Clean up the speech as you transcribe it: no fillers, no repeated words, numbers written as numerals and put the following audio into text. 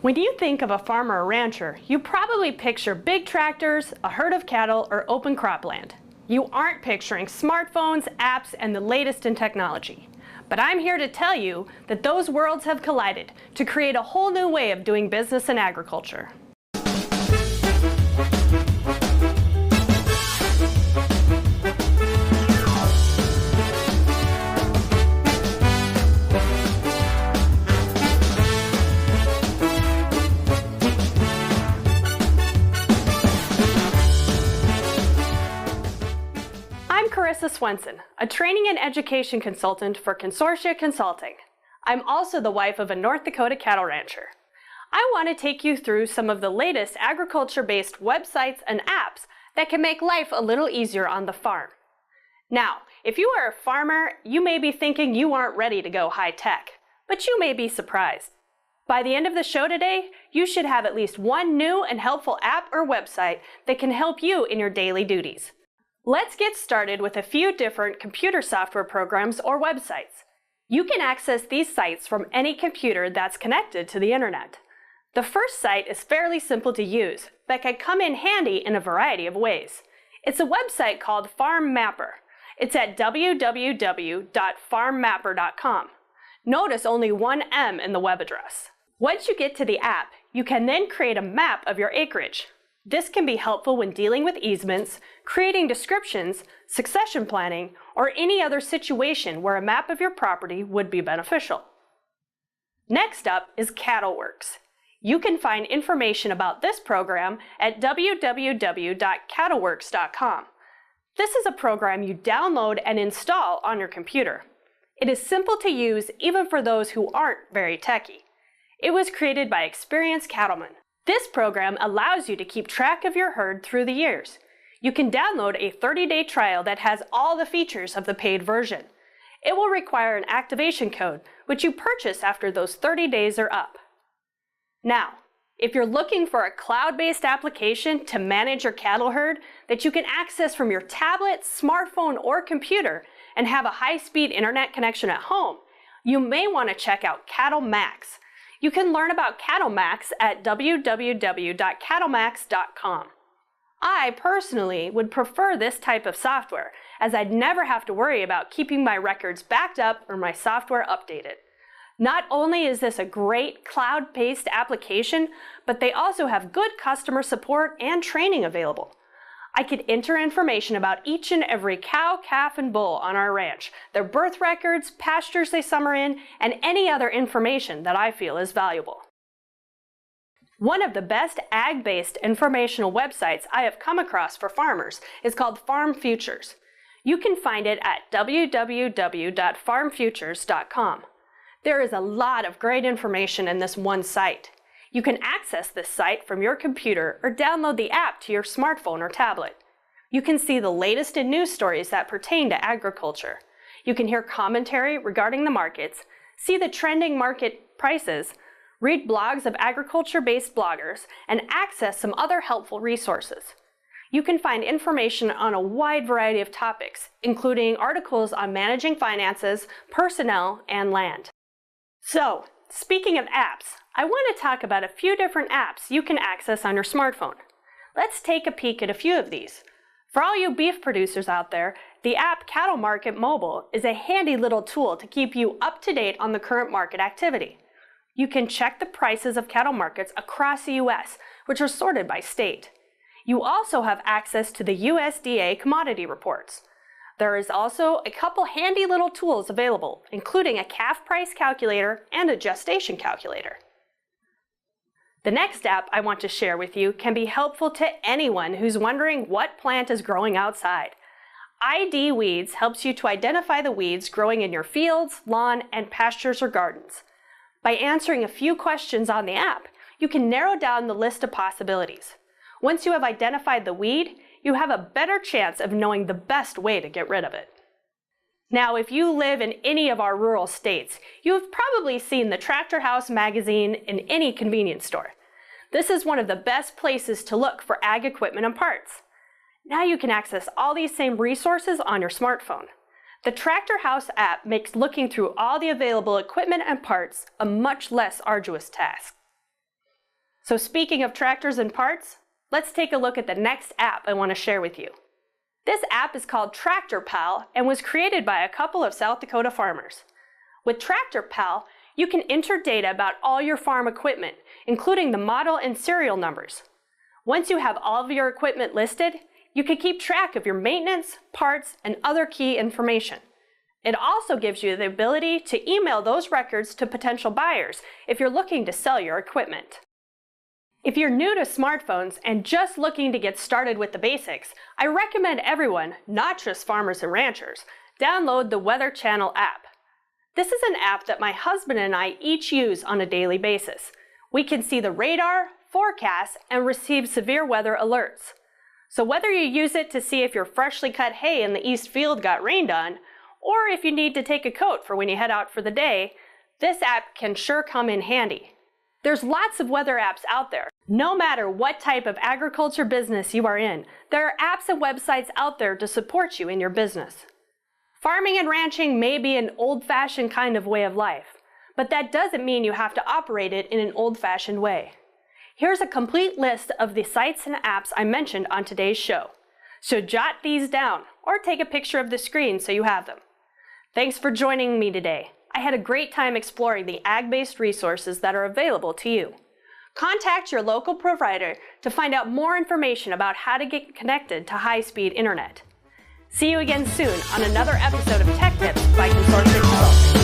When you think of a farmer or rancher, you probably picture big tractors, a herd of cattle, or open cropland. You aren't picturing smartphones, apps, and the latest in technology. But I'm here to tell you that those worlds have collided to create a whole new way of doing business in agriculture. I'm Swenson, a training and education consultant for Consortia Consulting. I'm also the wife of a North Dakota cattle rancher. I want to take you through some of the latest agriculture-based websites and apps that can make life a little easier on the farm. Now, if you are a farmer, you may be thinking you aren't ready to go high-tech, but you may be surprised. By the end of the show today, you should have at least one new and helpful app or website that can help you in your daily duties. Let's get started with a few different computer software programs or websites. You can access these sites from any computer that's connected to the internet. The first site is fairly simple to use, but can come in handy in a variety of ways. It's a website called Farm Mapper. It's at www.farmmapper.com. Notice only one M in the web address. Once you get to the app, you can then create a map of your acreage. This can be helpful when dealing with easements, creating descriptions, succession planning, or any other situation where a map of your property would be beneficial. Next up is CattleWorks. You can find information about this program at www.cattleworks.com. This is a program you download and install on your computer. It is simple to use even for those who aren't very techy. It was created by experienced cattlemen. This program allows you to keep track of your herd through the years. You can download a 30-day trial that has all the features of the paid version. It will require an activation code, which you purchase after those 30 days are up. Now, if you're looking for a cloud-based application to manage your cattle herd that you can access from your tablet, smartphone, or computer and have a high-speed internet connection at home, you may want to check out CattleMax. You can learn about CattleMax at www.cattlemax.com. I personally would prefer this type of software, as I'd never have to worry about keeping my records backed up or my software updated. Not only is this a great cloud-based application, but they also have good customer support and training available. I could enter information about each and every cow, calf, and bull on our ranch, their birth records, pastures they summer in, and any other information that I feel is valuable. One of the best ag-based informational websites I have come across for farmers is called Farm Futures. You can find it at www.farmfutures.com. There is a lot of great information in this one site. You can access this site from your computer or download the app to your smartphone or tablet. You can see the latest in news stories that pertain to agriculture. You can hear commentary regarding the markets, see the trending market prices, read blogs of agriculture-based bloggers, and access some other helpful resources. You can find information on a wide variety of topics, including articles on managing finances, personnel, and land. So, speaking of apps, I want to talk about a few different apps you can access on your smartphone. Let's take a peek at a few of these. For all you beef producers out there, the app Cattle Market Mobile is a handy little tool to keep you up to date on the current market activity. You can check the prices of cattle markets across the U.S., which are sorted by state. You also have access to the USDA commodity reports. There is also a couple handy little tools available, including a calf price calculator and a gestation calculator. The next app I want to share with you can be helpful to anyone who's wondering what plant is growing outside. ID Weeds helps you to identify the weeds growing in your fields, lawn, and pastures or gardens. By answering a few questions on the app, you can narrow down the list of possibilities. Once you have identified the weed, you have a better chance of knowing the best way to get rid of it. Now, if you live in any of our rural states, you have probably seen the Tractor House magazine in any convenience store. This is one of the best places to look for ag equipment and parts. Now you can access all these same resources on your smartphone. The Tractor House app makes looking through all the available equipment and parts a much less arduous task. So speaking of tractors and parts, let's take a look at the next app I want to share with you. This app is called Tractor Pal and was created by a couple of South Dakota farmers. With Tractor Pal, you can enter data about all your farm equipment, including the model and serial numbers. Once you have all of your equipment listed, you can keep track of your maintenance, parts, and other key information. It also gives you the ability to email those records to potential buyers if you're looking to sell your equipment. If you're new to smartphones and just looking to get started with the basics, I recommend everyone, not just farmers and ranchers, download the Weather Channel app. This is an app that my husband and I each use on a daily basis. We can see the radar, forecasts, and receive severe weather alerts. So whether you use it to see if your freshly cut hay in the east field got rained on, or if you need to take a coat for when you head out for the day, this app can sure come in handy. There's lots of weather apps out there. No matter what type of agriculture business you are in, there are apps and websites out there to support you in your business. Farming and ranching may be an old-fashioned kind of way of life, but that doesn't mean you have to operate it in an old-fashioned way. Here's a complete list of the sites and apps I mentioned on today's show. So jot these down or take a picture of the screen so you have them. Thanks for joining me today. I had a great time exploring the ag-based resources that are available to you. Contact your local provider to find out more information about how to get connected to high-speed internet. See you again soon on another episode of Tech Tips by Consortium Consulting.